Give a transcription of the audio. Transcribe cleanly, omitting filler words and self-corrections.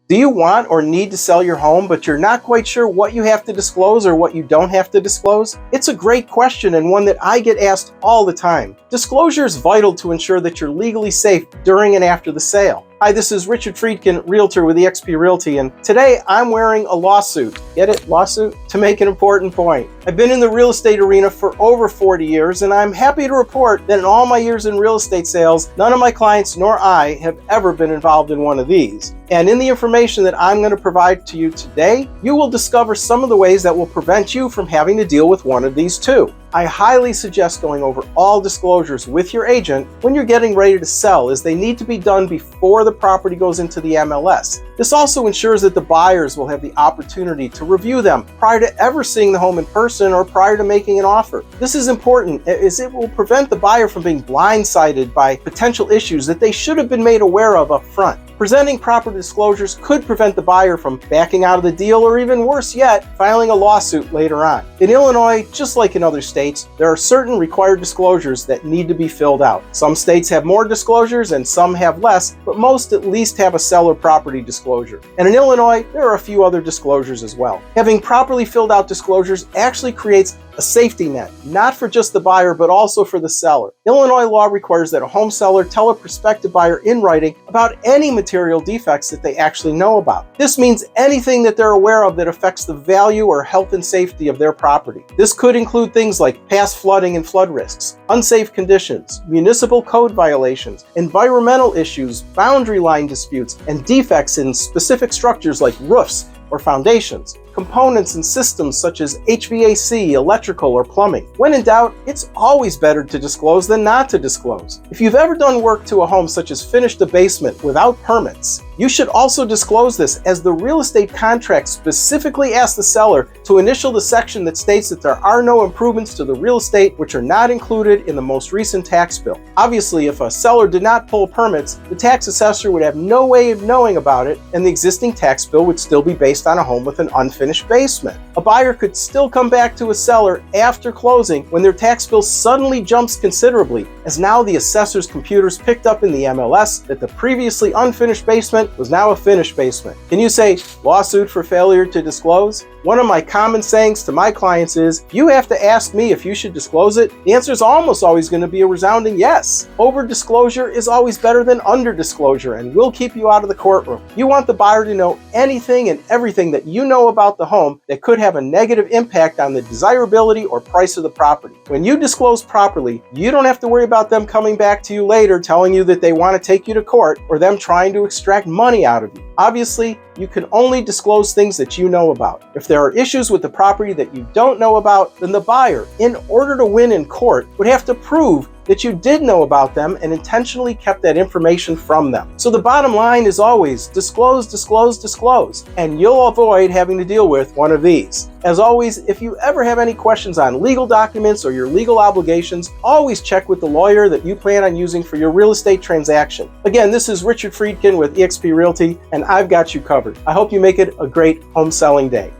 Do you want or need to sell your home, but you're not quite sure what you have to disclose or what you don't have to disclose? It's a great question and one that I get asked all the time. Disclosure is vital to ensure that you're legally safe during and after the sale. Hi, this is Richard Freedkin, Realtor with eXp Realty, and today I'm wearing a lawsuit. Get it? Lawsuit? To make an important point. I've been in the real estate arena for over 40 years, and I'm happy to report that in all my years in real estate sales, none of my clients nor I have ever been involved in one of these. And in the information that I'm going to provide to you today, you will discover some of the ways that will prevent you from having to deal with one of these too. I highly suggest going over all disclosures with your agent when you're getting ready to sell, as they need to be done before the property goes into the MLS. This also ensures that the buyers will have the opportunity to review them prior to ever seeing the home in person or prior to making an offer. This is important as it will prevent the buyer from being blindsided by potential issues that they should have been made aware of up front. Presenting proper disclosures could prevent the buyer from backing out of the deal, or even worse yet, filing a lawsuit later on. In Illinois, just like in other states, there are certain required disclosures that need to be filled out. Some states have more disclosures and some have less, but most at least have a seller property disclosure. And in Illinois, there are a few other disclosures as well. Having properly filled out disclosures actually creates a safety net, not for just the buyer, but also for the seller. Illinois law requires that a home seller tell a prospective buyer in writing about any material defects that they actually know about. This means anything that they're aware of that affects the value or health and safety of their property. This could include things like past flooding and flood risks, unsafe conditions, municipal code violations, environmental issues, boundary line disputes, and defects in specific structures like roofs or foundations, components and systems such as HVAC, electrical, or plumbing. When in doubt, it's always better to disclose than not to disclose. If you've ever done work to a home such as finished a basement without permits, you should also disclose this, as the real estate contract specifically asks the seller to initial the section that states that there are no improvements to the real estate which are not included in the most recent tax bill. Obviously, if a seller did not pull permits, the tax assessor would have no way of knowing about it, and the existing tax bill would still be based on a home with an unfinished basement. A buyer could still come back to a seller after closing when their tax bill suddenly jumps considerably, as now the assessor's computers picked up in the MLS that the previously unfinished basement was now a finished basement. Can you say lawsuit for failure to disclose? One of my common sayings to my clients is, if you have to ask me if you should disclose it, the answer is almost always going to be a resounding yes. Over disclosure is always better than under disclosure, and will keep you out of the courtroom. You want the buyer to know anything and everything that you know about the home that could have a negative impact on the desirability or price of the property. When you disclose properly, you don't have to worry about them coming back to you later telling you that they want to take you to court, or them trying to extract money out of you. Obviously, you can only disclose things that you know about. If there are issues with the property that you don't know about, then the buyer, in order to win in court, would have to prove that you did know about them and intentionally kept that information from them. So the bottom line is always disclose, disclose, disclose, and you'll avoid having to deal with one of these. As always, if you ever have any questions on legal documents or your legal obligations, always check with the lawyer that you plan on using for your real estate transaction. Again, this is Richard Freedkin with eXp Realty, and I've got you covered. I hope you make it a great home selling day.